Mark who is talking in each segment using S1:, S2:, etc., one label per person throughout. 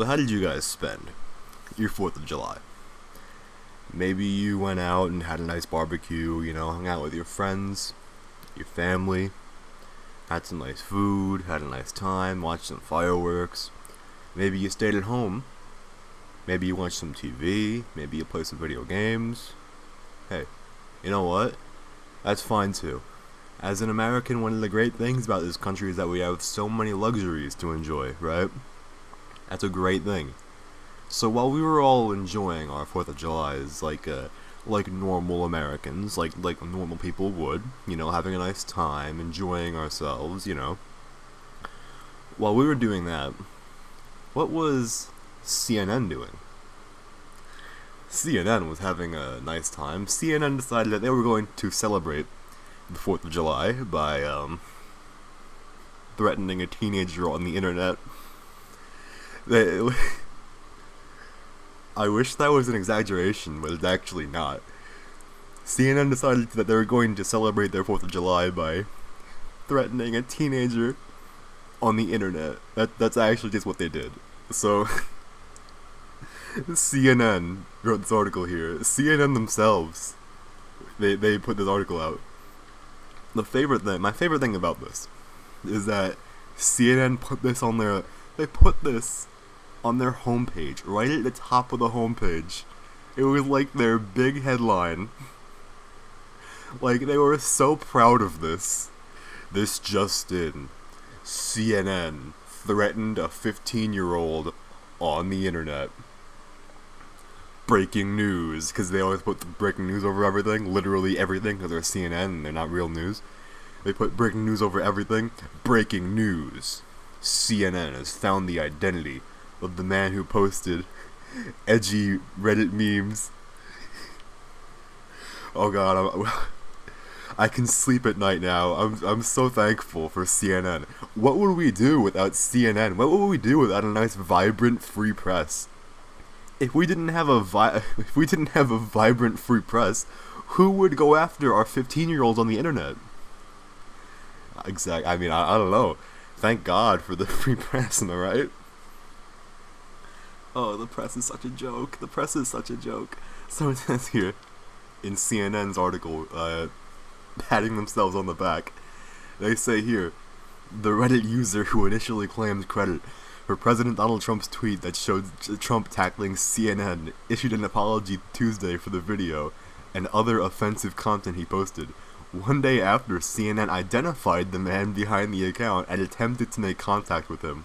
S1: So how did you guys spend your 4th of July? Maybe you went out and had a nice barbecue, hung out with your friends, your family, had some nice food, had a nice time, watched some fireworks. Maybe you stayed at home. Maybe you watched some TV. Maybe you played some video games. Hey, you know what? That's fine too. As an American, one of the great things about this country is that we have so many luxuries to enjoy, right? That's a great thing. So while we were all enjoying our 4th of July's like normal Americans, like normal people would, having a nice time, enjoying ourselves, while we were doing that, what was CNN doing? CNN was having a nice time. CNN decided that they were going to celebrate the 4th of July by threatening a teenager on the internet. I wish that was an exaggeration, but it's actually not. CNN decided that they were going to celebrate their 4th of July by threatening a teenager on the internet. That's actually just what they did. So, CNN wrote this article here. CNN themselves, they put this article out. My favorite thing about this is that CNN put this on their homepage, right at the top of the homepage. It was like their big headline. Like, they were so proud of this. This just in. CNN threatened a 15-year-old on the internet. Breaking news, because they always put the breaking news over everything, literally everything, because they're CNN and they're not real news. They put breaking news over everything. Breaking news. CNN has found the identity of the man who posted edgy Reddit memes. Oh god, I can sleep at night now. I'm so thankful for CNN. What would we do without CNN? What would we do without a nice, vibrant, free press? If we didn't have a vibrant free press, who would go after our 15-year-olds on the internet? I mean, I don't know. Thank God for the free press, am I right? Oh, the press is such a joke. The press is such a joke. So it says here, in CNN's article, patting themselves on the back, they say here, the Reddit user who initially claimed credit for President Donald Trump's tweet that showed Trump tackling CNN issued an apology Tuesday for the video and other offensive content he posted. One day after, CNN identified the man behind the account and attempted to make contact with him.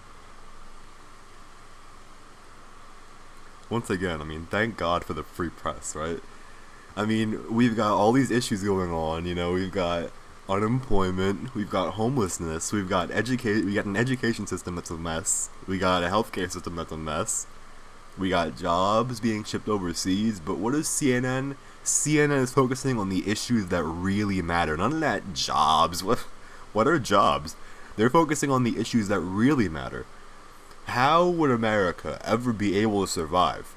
S1: Once again, I mean, thank God for the free press, right? I mean, we've got all these issues going on, we've got unemployment, we've got homelessness, we got an education system that's a mess, we got a healthcare system that's a mess, we got jobs being shipped overseas, but what is CNN? CNN is focusing on the issues that really matter. None of that jobs. What are jobs? They're focusing on the issues that really matter. How would America ever be able to survive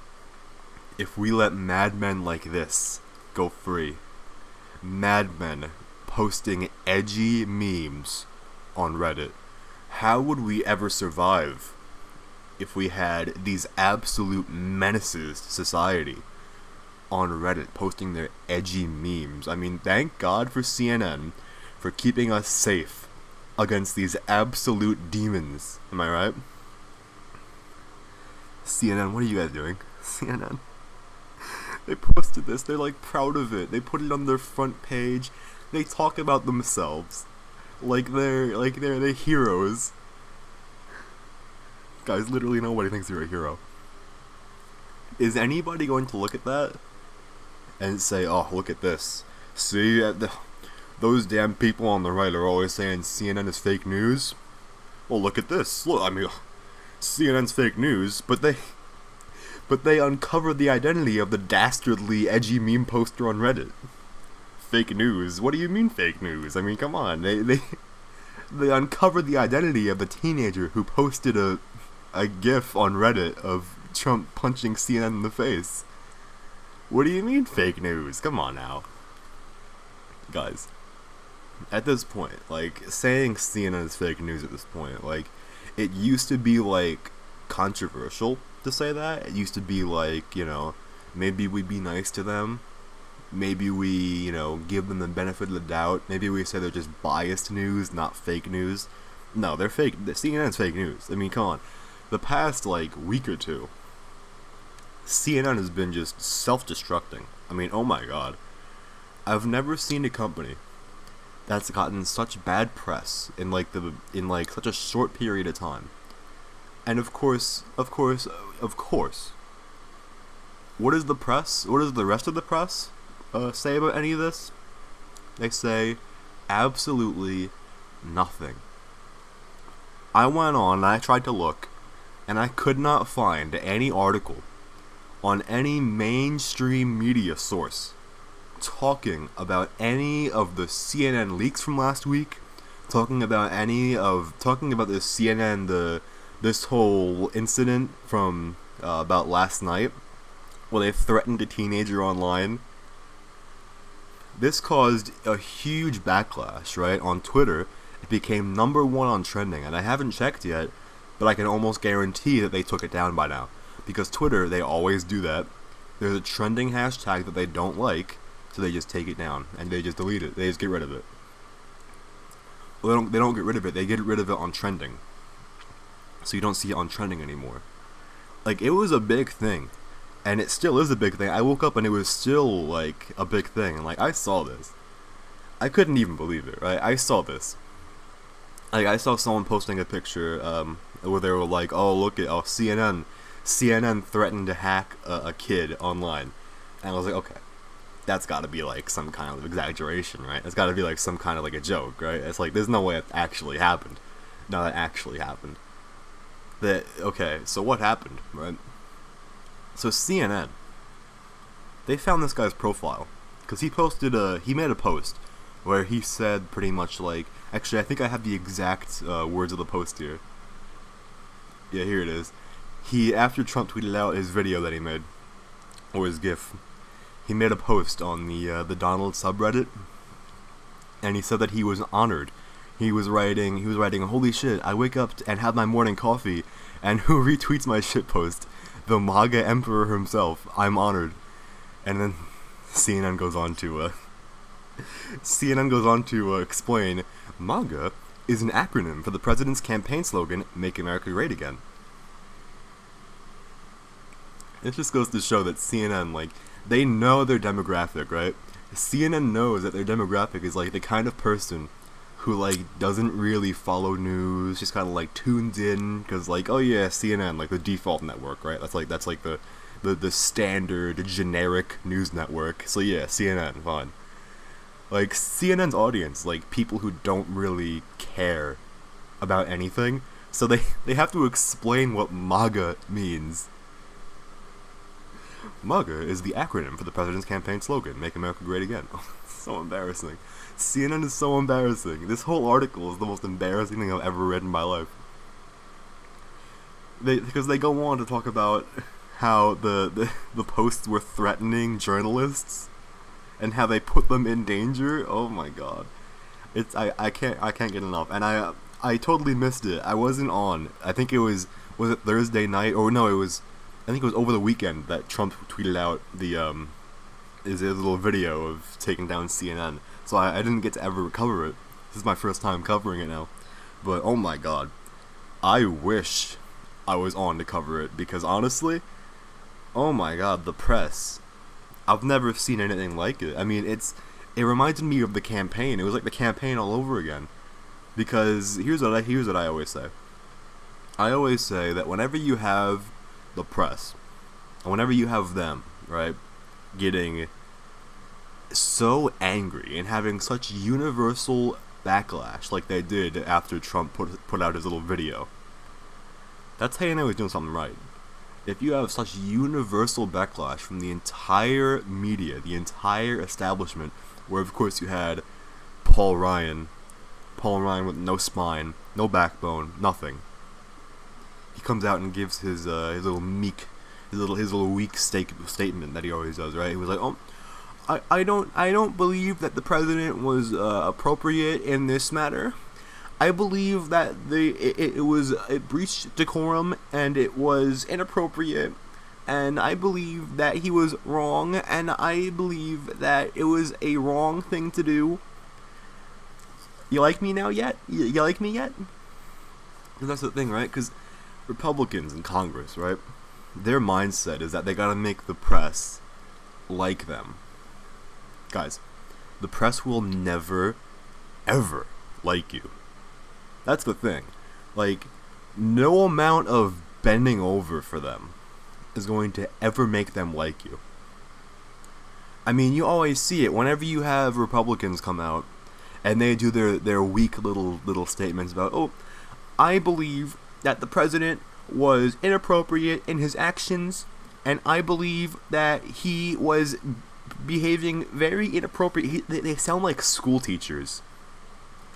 S1: if we let madmen like this go free? Madmen posting edgy memes on Reddit. How would we ever survive if we had these absolute menaces to society on Reddit posting their edgy memes? I mean, thank God for CNN for keeping us safe against these absolute demons. Am I right? CNN, what are you guys doing? CNN. They posted this, they're like proud of it. They put it on their front page. They talk about themselves like they're heroes. Guys, literally nobody thinks you're a hero. Is anybody going to look at that and say, "Oh, look at this. See, those damn people on the right are always saying CNN is fake news. Well, look at this. Look, I mean, CNN's fake news, but they uncovered the identity of the dastardly, edgy meme poster on Reddit. Fake news? What do you mean fake news? I mean, come on. They uncovered the identity of the teenager who posted a GIF on Reddit of Trump punching CNN in the face. What do you mean fake news? Come on now. Guys, at this point, like, saying CNN is fake news at this point, like, it used to be, like, controversial to say that. It used to be like, maybe we be nice to them. Maybe we, give them the benefit of the doubt. Maybe we say they're just biased news, not fake news. No, they're fake. The CNN's fake news. I mean, come on. The past, week or two, CNN has been just self-destructing. I mean, oh my god. I've never seen a company that's gotten such bad press in such a short period of time. And of course, what is the press? What does the rest of the press say about any of this? They say absolutely nothing. I went on and I tried to look, and I could not find any article on any mainstream media source talking about any of the CNN leaks from last week, talking about the CNN, this whole incident from about last night, where they threatened a teenager online. This caused a huge backlash, right? On Twitter, it became #1 on trending, and I haven't checked yet, but I can almost guarantee that they took it down by now. Because Twitter, they always do that. There's a trending hashtag that they don't like, so they just take it down, and they just delete it. They just get rid of it. Well, they don't get rid of it, they get rid of it on trending. So you don't see it on trending anymore. It was a big thing. And it still is a big thing. I woke up and it was still, a big thing. And, I saw this. I couldn't even believe it, right? I saw this. I saw someone posting a picture, where they were like, oh, look at, CNN threatened to hack a kid online. And I was like, okay. That's gotta be, some kind of exaggeration, right? It's gotta be, some kind of, a joke, right? It's there's no way it actually happened. No, that actually happened. Okay, so what happened, right? So CNN, they found this guy's profile, because he made a post where he said pretty much actually I think I have the exact words of the post here. Yeah, here it is. After Trump tweeted out his video that he made, or his GIF, he made a post on the Donald subreddit, and he said that he was honored. He was writing, holy shit, I wake up and have my morning coffee, and who retweets my shitpost? The MAGA emperor himself. I'm honored. And then CNN goes on to explain, MAGA is an acronym for the president's campaign slogan, Make America Great Again. It just goes to show that CNN, they know their demographic, right? CNN knows that their demographic is, the kind of person who, doesn't really follow news, just kind of, tunes in, because, oh yeah, CNN, the default network, right? That's, the standard, generic news network. So yeah, CNN, fine. CNN's audience, people who don't really care about anything, so they have to explain what MAGA means. MAGA is the acronym for the president's campaign slogan, Make America Great Again. So embarrassing. CNN is so embarrassing. This whole article is the most embarrassing thing I've ever read in my life. Because they go on to talk about how the posts were threatening journalists, and how they put them in danger. Oh my god. I can't get enough. And I totally missed it. I wasn't on. I think it was it Thursday night? Or no, I think it was over the weekend that Trump tweeted out his little video of taking down CNN. So I didn't get to ever cover it. This is my first time covering it now. But oh my god. I wish I was on to cover it, because honestly, oh my god, the press. I've never seen anything like it. I mean, it reminded me of the campaign. It was like the campaign all over again. Because here's what I always say. I always say that whenever you have the press, and whenever you have them, right, getting so angry and having such universal backlash like they did after Trump put out his little video, that's how you know he's doing something right. If you have such universal backlash from the entire media, the entire establishment, where of course you had Paul Ryan with no spine, no backbone, nothing. He comes out and gives his little weak statement that he always does, right? He was like, "Oh, I don't believe that the president was appropriate in this matter. I believe that it breached decorum and it was inappropriate, and I believe that he was wrong, and I believe that it was a wrong thing to do. You like me now yet? You like me yet? 'Cause that's the thing, right? Because Republicans in Congress, right? Their mindset is that they gotta make the press like them. Guys, the press will never, ever like you. That's the thing. Like, no amount of bending over for them is going to ever make them like you. I mean, you always see it whenever you have Republicans come out and they do their weak little statements about, oh, I believe that the president was inappropriate in his actions, and I believe that he was behaving very inappropriate. They sound like school teachers.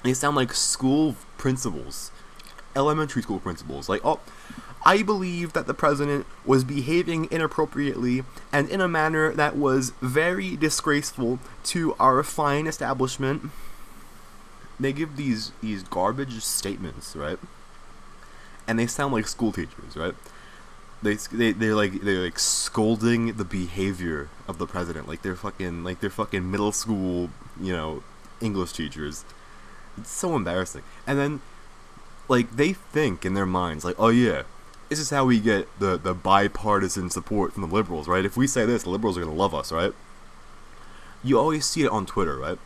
S1: They sound like school principals, elementary school principals. Like, oh, I believe that the president was behaving inappropriately and in a manner that was very disgraceful to our fine establishment. They give these garbage statements, right? And they sound like school teachers, right? They're like scolding the behavior of the president, like they're fucking middle school, English teachers. It's so embarrassing. And then, like, they think in their minds, like, oh yeah, this is how we get the bipartisan support from the liberals, right? If we say this, the liberals are gonna love us, right? You always see it on Twitter, right?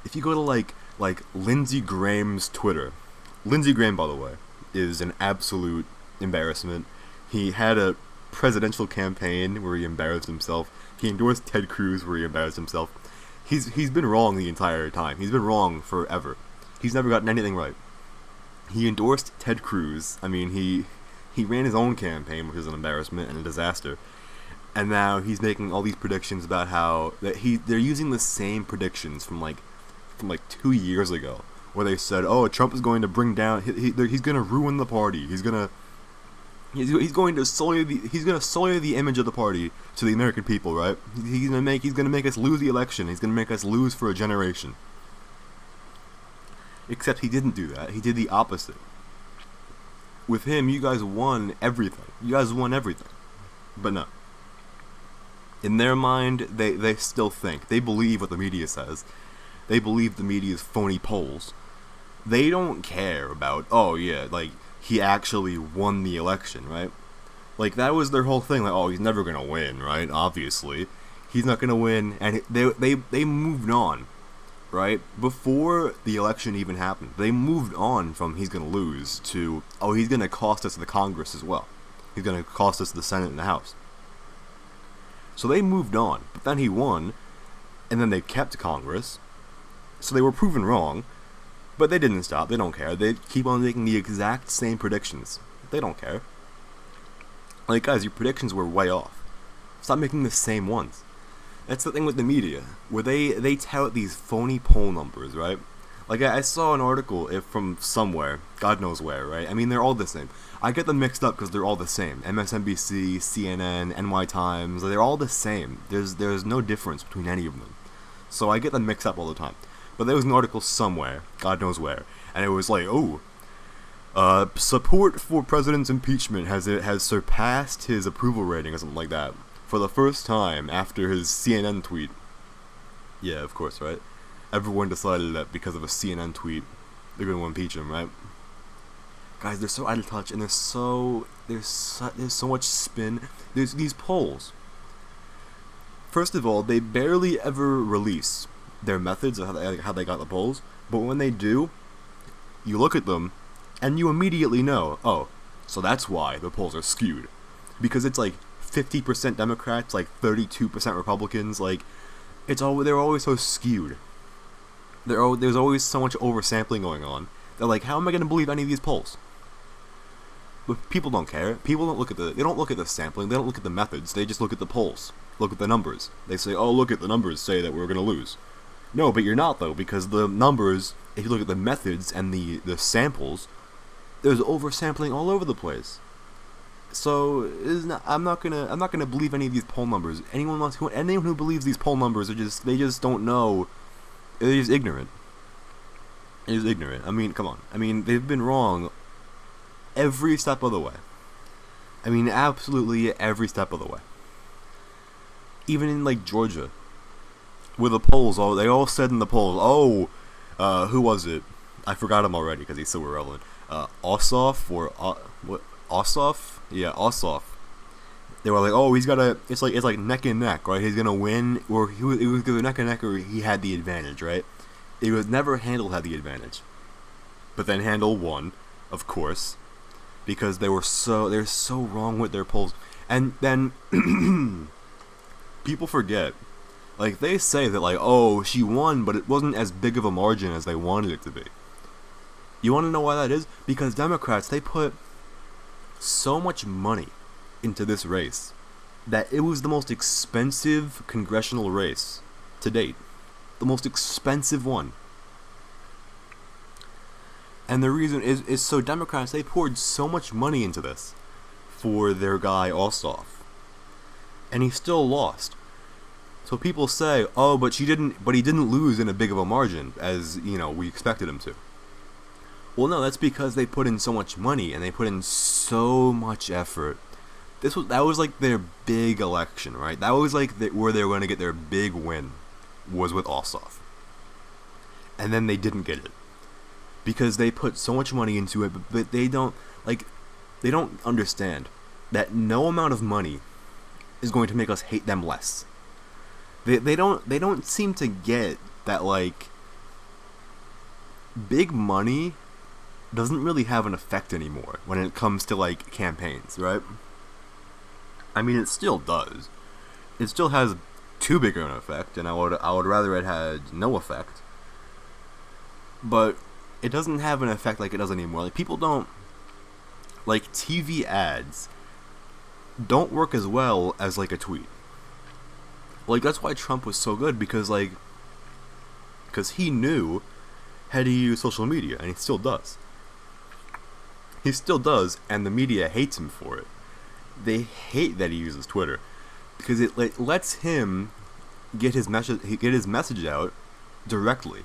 S1: If you go to like Lindsey Graham's Twitter, Lindsey Graham, by the way, is an absolute embarrassment. He had a presidential campaign where he embarrassed himself. He endorsed Ted Cruz where he embarrassed himself. He's been wrong the entire time. He's been wrong forever. He's never gotten anything right. He endorsed Ted Cruz. I mean, he ran his own campaign, which is an embarrassment and a disaster. And now he's making all these predictions about how they're using the same predictions from 2 years ago, where they said, oh, Trump is going to bring down, he's going to ruin the party. He's going to sully the image of the party to the American people, right? He's going to make us lose the election. He's going to make us lose for a generation. Except he didn't do that. He did the opposite. With him, you guys won everything. But no. In their mind, they still think. They believe what the media says. They believe the media's phony polls. They don't care about, oh yeah, like, he actually won the election, right? Like, that was their whole thing. Like, oh, he's never gonna win, right? Obviously. He's not gonna win. And they moved on. Right? Before the election even happened, they moved on from he's going to lose to, oh, he's going to cost us the Congress as well. He's going to cost us the Senate and the House. So they moved on. But then he won, and then they kept Congress. So they were proven wrong, but they didn't stop. They don't care. They keep on making the exact same predictions. They don't care. Like, guys, your predictions were way off. Stop making the same ones. That's the thing with the media, where they tout these phony poll numbers, right? Like, I saw an article from somewhere, God knows where, right? I mean, they're all the same. I get them mixed up because they're all the same. MSNBC, CNN, NY Times, they're all the same. There's no difference between any of them. So I get them mixed up all the time. But there was an article somewhere, God knows where, and it was like, oh, support for president's impeachment has surpassed his approval rating or something like that. For the first time after his CNN tweet. Yeah, of course, right? Everyone decided that because of a CNN tweet, they're going to impeach him, right? Guys, they're so out of touch, and there's so much spin. There's these polls. First of all, they barely ever release their methods of how they got the polls, but when they do, you look at them, and you immediately know, oh, so that's why the polls are skewed. Because it's like 50% Democrats, like 32% Republicans, like, they're always so skewed. There's always so much oversampling going on. They're like, how am I going to believe any of these polls? But people don't care. People don't look at the sampling, they don't look at the methods, they just look at the polls. Look at the numbers. They say, oh, look at the numbers say that we're going to lose. No, but you're not, though, because the numbers, if you look at the methods and the samples, there's oversampling all over the place. So I'm not gonna believe any of these poll numbers. Anyone who believes these poll numbers they just don't know. They're just ignorant. is ignorant. I mean, come on. I mean, they've been wrong every step of the way. I mean, absolutely every step of the way. Even in, like, Georgia, where the polls, they all said in the polls, who was it? I forgot him already because he's so irrelevant. Ossoff, or, what? Ossoff? Yeah, Ossoff. They were like, oh, he's got it's like neck and neck, right? He's gonna win, or it was either neck and neck, or he had the advantage, right? It was never Handel had the advantage. But then Handel won, of course, because they're so wrong with their polls. And then people forget, like, they say that, like, oh, she won, but it wasn't as big of a margin as they wanted it to be. You want to know why that is? Because Democrats, they put so much money into this race that it was the most expensive congressional race to date. The most expensive one. And the reason is so Democrats, they poured so much money into this for their guy Ossoff. And he still lost. So people say, oh, but he didn't lose in a big of a margin as, we expected him to. Well, no, that's because they put in so much money and they put in so much effort. That was like their big election, right? That was like where they were going to get their big win, was with Ossoff. And then they didn't get it because they put so much money into it, but they don't understand that no amount of money is going to make us hate them less. They don't seem to get that, like, big money doesn't really have an effect anymore when it comes to, like, campaigns, right? I mean, it still does. It still has too big of an effect, and I would rather it had no effect. But it doesn't have an effect like it does anymore. Like, people don't, like, TV ads don't work as well as, like, a tweet. Like, that's why Trump was so good, because he knew how to use social media, and he still does. He still does, and the media hates him for it. They hate that he uses Twitter, because it lets him get his message out directly.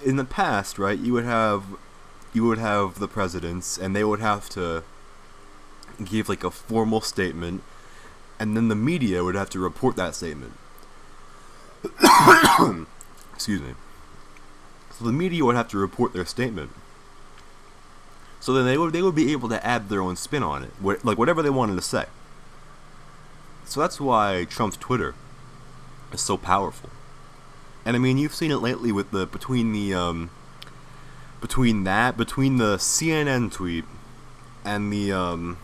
S1: In the past, right, you would have the presidents, and they would have to give, like, a formal statement, and then the media would have to report that statement. Excuse me. So the media would have to report their statement. So then they would be able to add their own spin on it, like whatever they wanted to say. So that's why Trump's Twitter is so powerful. And I mean, you've seen it lately with between the CNN tweet and the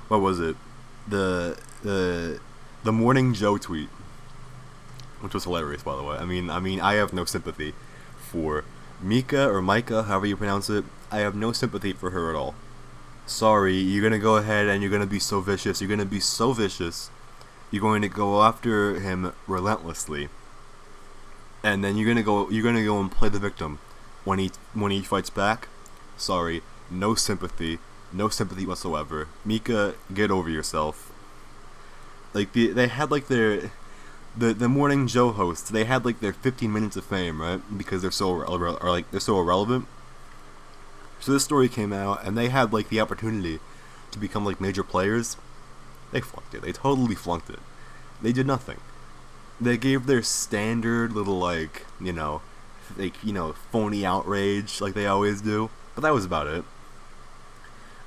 S1: what was it? The Morning Joe tweet, which was hilarious, by the way. I mean, I have no sympathy for Mika or Micah, however you pronounce it. I have no sympathy for her at all. Sorry, you're gonna go ahead and you're gonna be so vicious. You're gonna be so vicious. You're going to go after him relentlessly, and then you're gonna go and play the victim when he fights back. Sorry, no sympathy whatsoever. Mika, get over yourself. Like, they had, like, the Morning Joe hosts, they had, like, their 15 minutes of fame, right? Because they're so irrelevant. So this story came out, and they had, like, the opportunity to become, like, major players. They flunked it. They totally flunked it. They did nothing. They gave their standard little, like, phony outrage, like they always do. But that was about it.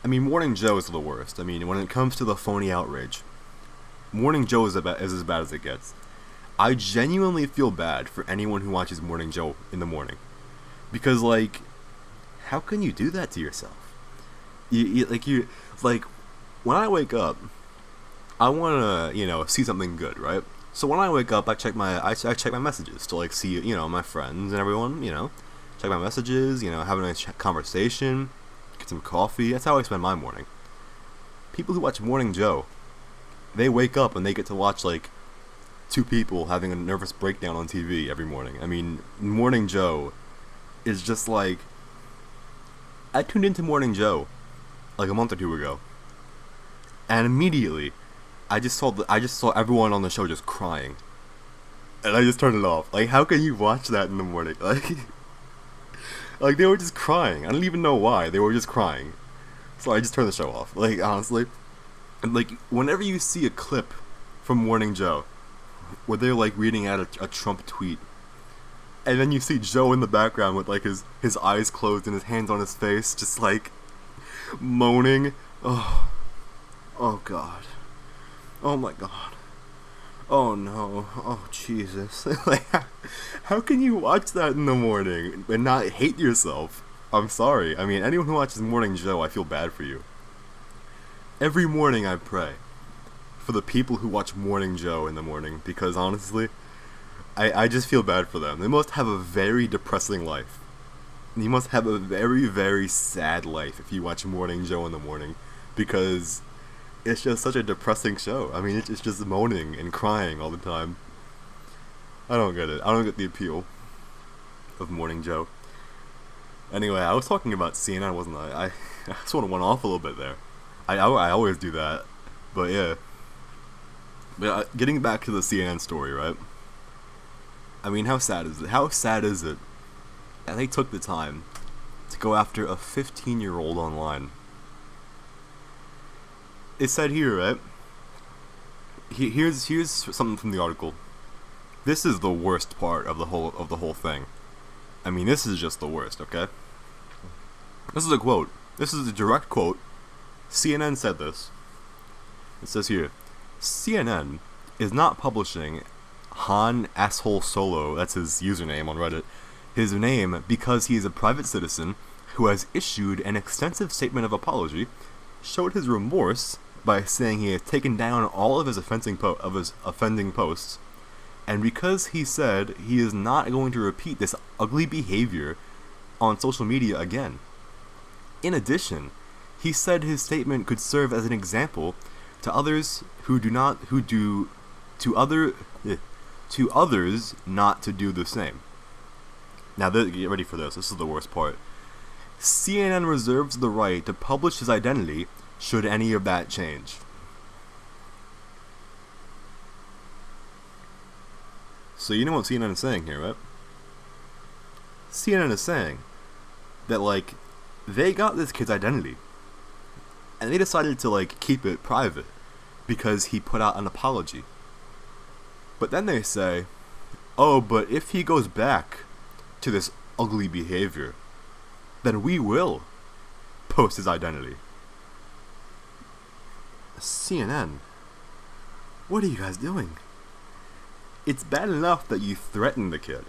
S1: I mean, Morning Joe is the worst. I mean, when it comes to the phony outrage, Morning Joe is as bad as it gets. I genuinely feel bad for anyone who watches Morning Joe in the morning. Because, like, how can you do that to yourself? Like, when I wake up, I want to, see something good, right? So when I wake up, I check my messages to, like, see, my friends and everyone, check my messages, have a nice conversation, get some coffee. That's how I spend my morning. People who watch Morning Joe, they wake up and they get to watch, like, two people having a nervous breakdown on TV every morning. I mean, Morning Joe is just like, I tuned into Morning Joe like a month or two ago, and immediately I just saw everyone on the show just crying, and I just turned it off. Like, how can you watch that in the morning? Like, Like, they were just crying. I don't even know why. They were just crying. So I just turned the show off. Like, honestly. And, like, whenever you see a clip from Morning Joe, where they're, like, reading out a Trump tweet, and then you see Joe in the background with, like, his eyes closed and his hands on his face, just, like, moaning. Oh. Oh, God. Oh, my God. Oh, no. Oh, Jesus. Like, how can you watch that in the morning and not hate yourself? I'm sorry. I mean, anyone who watches Morning Joe, I feel bad for you. Every morning I pray for the people who watch Morning Joe in the morning, because honestly, I just feel bad for them. They must have a very depressing life. You must have a very, very sad life if you watch Morning Joe in the morning, because it's just such a depressing show. I mean, it's just moaning and crying all the time. I don't get it. I don't get the appeal of Morning Joe. Anyway, I was talking about CNN, wasn't I? I sort of went off a little bit there. I always do that. But yeah. But getting back to the CNN story, right? I mean, how sad is it? How sad is it that they took the time to go after a 15-year-old online? It said here, right? Here's something from the article. This is the worst part of the whole thing. I mean, this is just the worst, okay? This is a quote. This is a direct quote. CNN said this. It says here, CNN is not publishing Han Asshole Solo, that's his username on Reddit, his name because he is a private citizen who has issued an extensive statement of apology, showed his remorse by saying he has taken down all of his offending posts, and because he said he is not going to repeat this ugly behavior on social media again. In addition, he said his statement could serve as an example to others to others not to do the same. Now, get ready for this. This is the worst part. CNN reserves the right to publish his identity should any of that change. So you know what CNN is saying here, right? CNN is saying that, like, they got this kid's identity, and they decided to, like, keep it private because he put out an apology. But then they say, oh, but if he goes back to this ugly behavior, then we will post his identity. CNN, what are you guys doing? It's bad enough that you threaten the kid.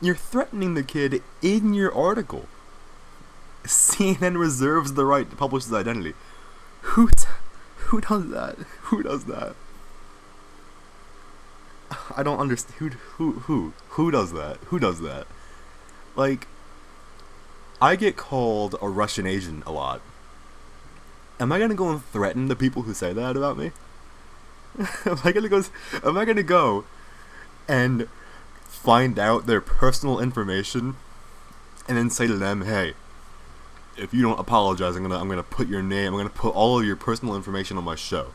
S1: You're threatening the kid in your article. CNN reserves the right to publish his identity. Who does that? Who does that? I don't understand. Who does that? Who does that? Like, I get called a Russian agent a lot. Am I gonna go and threaten the people who say that about me? Am I gonna go and find out their personal information and then say to them, hey, if you don't apologize, I'm gonna put your name, I'm gonna put all of your personal information on my show.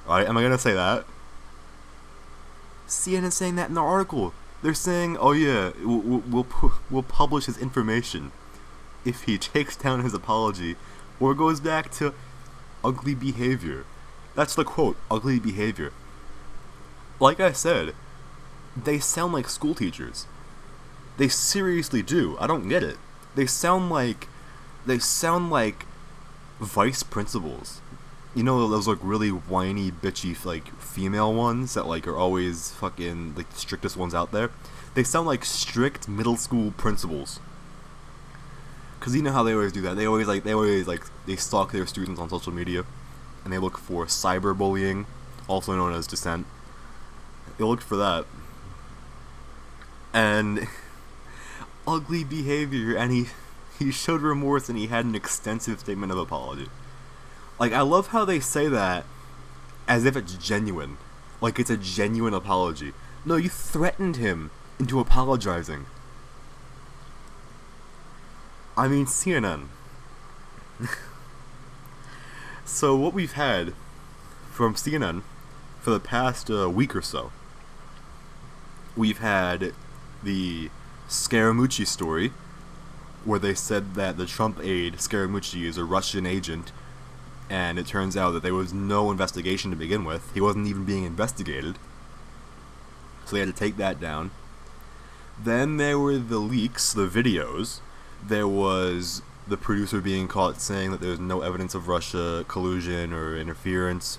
S1: Alright, am I gonna say that? CNN is saying that in the article. They're saying, oh yeah, we'll publish his information if he takes down his apology or goes back to ugly behavior. That's the quote, ugly behavior. Like I said, they sound like school teachers. They seriously do. I don't get it. They sound like vice principals. You know those, like, really whiny, bitchy, like, female ones that, like, are always fucking, like, the strictest ones out there? They sound like strict middle school principals. Cause you know how they always do that. They stalk their students on social media, and they look for cyberbullying, also known as dissent. They looked for that, and ugly behavior, and he showed remorse, and he had an extensive statement of apology. Like, I love how they say that as if it's genuine, like it's a genuine apology. No, you threatened him into apologizing. I mean, CNN. So what we've had from CNN for the past week or so, we've had the Scaramucci story, where they said that the Trump aide, Scaramucci, is a Russian agent, and it turns out that there was no investigation to begin with. He wasn't even being investigated. So they had to take that down. Then there were the leaks, the videos. There was the producer being caught saying that there was no evidence of Russia collusion or interference.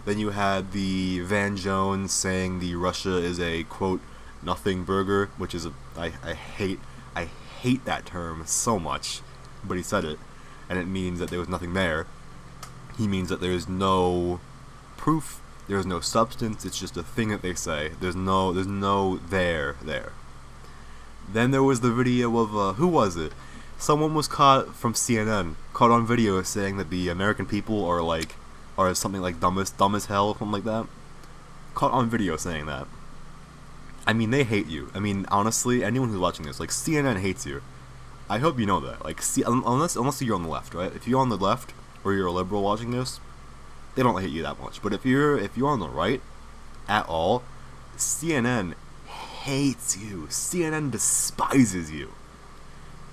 S1: Then you had the Van Jones saying the Russia is a, quote, nothing burger, which is I hate that term so much, but he said it, and it means that there was nothing there. He means that there is no proof, there is no substance, it's just a thing that they say. There's no there. Then there was the video of, who was it? Someone was caught from CNN, caught on video saying that the American people are something like dumb as hell, something like that. Caught on video saying that. I mean, they hate you. I mean, honestly, anyone who's watching this, like, CNN hates you. I hope you know that. Like, unless you're on the left, right? If you're on the left, or you're a liberal watching this, they don't hate you that much. But if you're on the right, at all, CNN hates you. CNN despises you.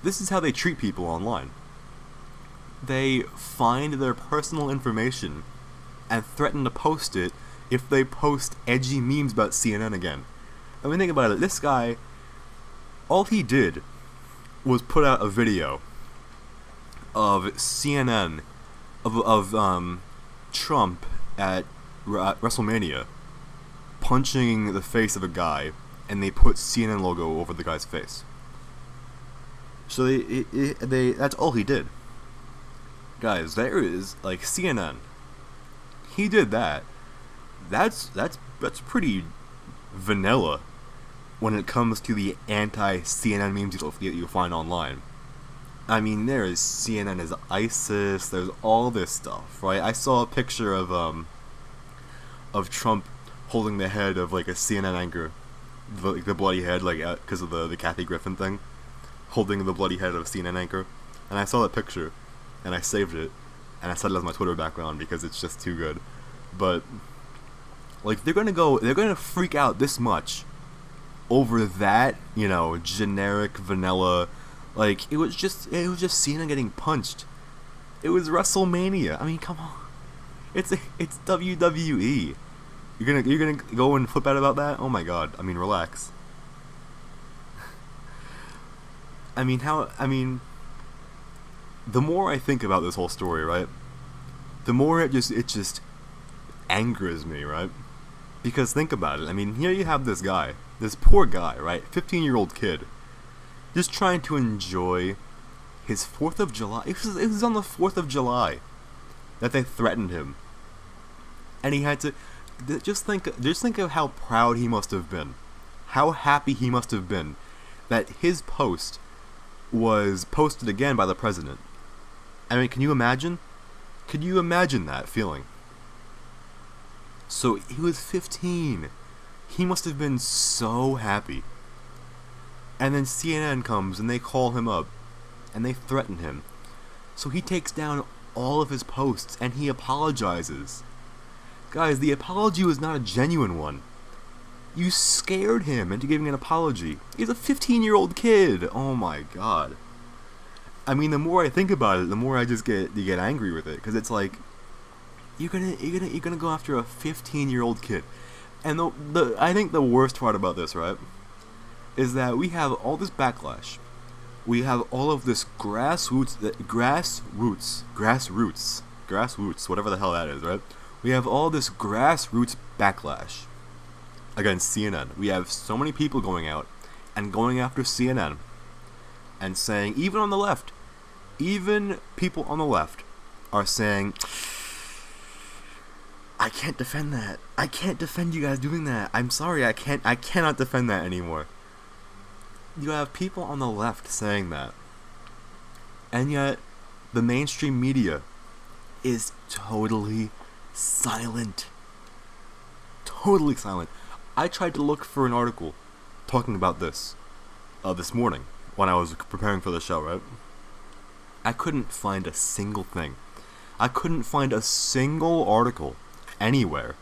S1: This is how they treat people online. They find their personal information and threaten to post it if they post edgy memes about CNN again. I mean, think about it. This guy, all he did was put out a video of CNN, of Trump at WrestleMania punching the face of a guy, and they put CNN logo over the guy's face. So they that's all he did. Guys, there is, like, CNN. He did that. That's pretty vanilla when it comes to the anti-CNN memes that you find online. I mean, there is CNN is ISIS, there's all this stuff, right? I saw a picture of Trump holding the head of, like, a CNN anchor, the bloody head, like, because of the Kathy Griffin thing, holding the bloody head of a CNN anchor, and I saw that picture, and I saved it, and I set it as my Twitter background because it's just too good. But, like, they're gonna freak out this much over that, you know, generic vanilla, like, it was just CNN getting punched. It was WrestleMania. I mean, come on, it's WWE. You're gonna go and flip out about that? Oh my god. I mean, relax. I mean, the more I think about this whole story, right, the more it just angers me, right? Because think about it. I mean, here you have this guy, this poor guy, right? 15-year-old kid, just trying to enjoy his 4th of July. It was on the 4th of July that they threatened him, and he had to just think of how proud he must have been, how happy he must have been that his post was posted again by the president. I mean, can you imagine? Could you imagine that feeling? So he was 15. He must have been so happy. And then CNN comes and they call him up and they threaten him. So he takes down all of his posts and he apologizes. Guys, the apology was not a genuine one. You scared him into giving an apology. He's a 15-year-old kid. Oh my god. I mean, the more I think about it, the more I just get angry with it, because it's like, you're gonna go after a 15-year-old kid. And I think the worst part about this, right, is that we have all this backlash. We have all of this grassroots, whatever the hell that is, right? We have all this grassroots backlash against CNN. We have so many people going out and going after CNN and saying, even on the left, even people on the left are saying, I can't defend that. I can't defend you guys doing that. I'm sorry, I cannot defend that anymore. You have people on the left saying that. And yet, the mainstream media is totally silent. Totally silent. I tried to look for an article talking about this morning when I was preparing for the show, right? I couldn't find a single thing. I couldn't find a single article anywhere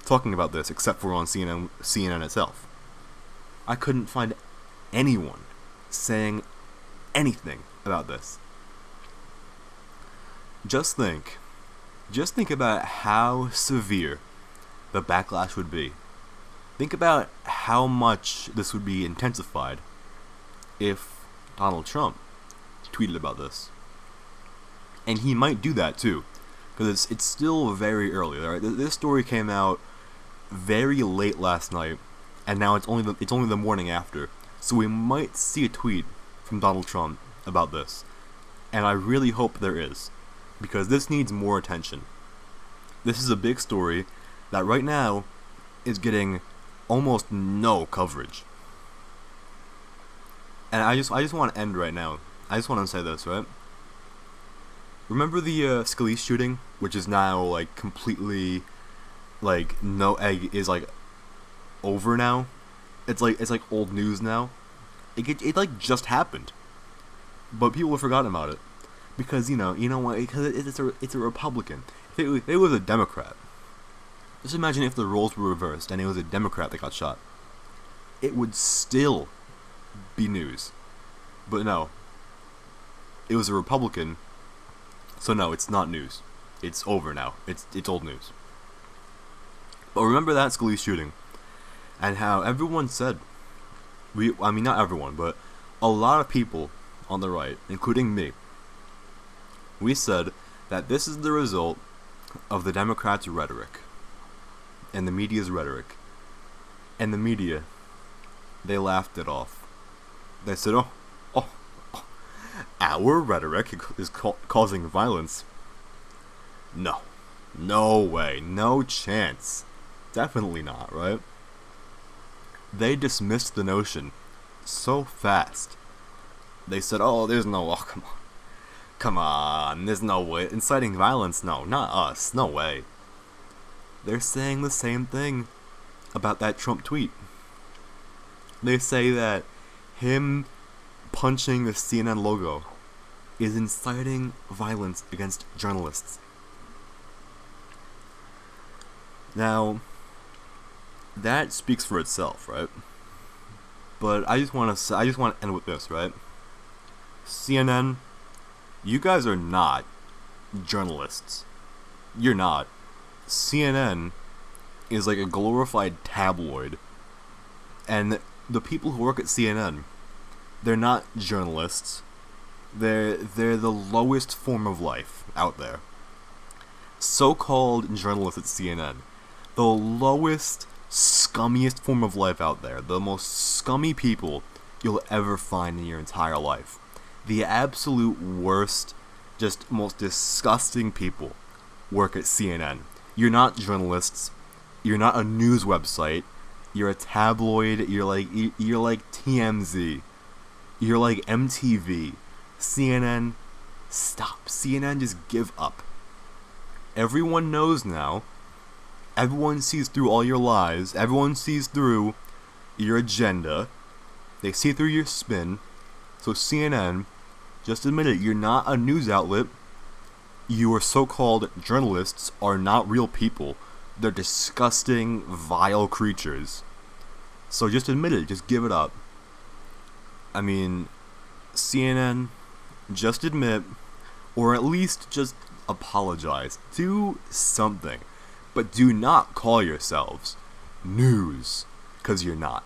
S1: talking about this except for on CNN itself. I couldn't find anyone saying anything about this. Just think about how severe the backlash would be. Think about how much this would be intensified if Donald Trump tweeted about this. And he might do that too, because it's still very early. Right? This story came out very late last night, and now it's only the morning after. So we might see a tweet from Donald Trump about this, and I really hope there is, because this needs more attention. This is a big story that right now is getting almost no coverage. And I just want to end right now. I just want to say this, right? Remember the Scalise shooting, which is now like completely like no egg is like over now. It's like old news now. It like just happened, but people have forgotten about it because you know what? Because it's a Republican. If it was a Democrat, just imagine if the roles were reversed and it was a Democrat that got shot. It would still be news, but no. It was a Republican, so no, it's not news. It's over now. It's old news. But remember that Scalise shooting, and how everyone said, I mean not everyone, but a lot of people on the right, including me, we said that this is the result of the Democrats' rhetoric, and the media's rhetoric. And the media, they laughed it off. They said, oh, our rhetoric is causing violence. No way, no chance. Definitely not, right? They dismissed the notion so fast. They said, come on, there's no way. Inciting violence? No, not us, no way. They're saying the same thing about that Trump tweet. They say that him punching the CNN logo is inciting violence against journalists. Now, that speaks for itself, right? But I just want to end with this, right? CNN, you guys are not journalists. You're not. CNN is like a glorified tabloid. And the people who work at CNN, they're not journalists. They're the lowest form of life out there. So-called journalists at CNN, the lowest, scummiest form of life out there. The most scummy people you'll ever find in your entire life. The absolute worst, just most disgusting people work at CNN. You're not journalists. You're not a news website. You're a tabloid. You're like TMZ. You're like MTV. CNN, stop. CNN, just give up. Everyone knows now. Everyone sees through all your lies. Everyone sees through your agenda. They see through your spin. So CNN, just admit it. You're not a news outlet. Your so-called journalists are not real people. They're disgusting, vile creatures. So just admit it. Just give it up. I mean, CNN, just admit, or at least just apologize. Do something. But do not call yourselves news, because you're not.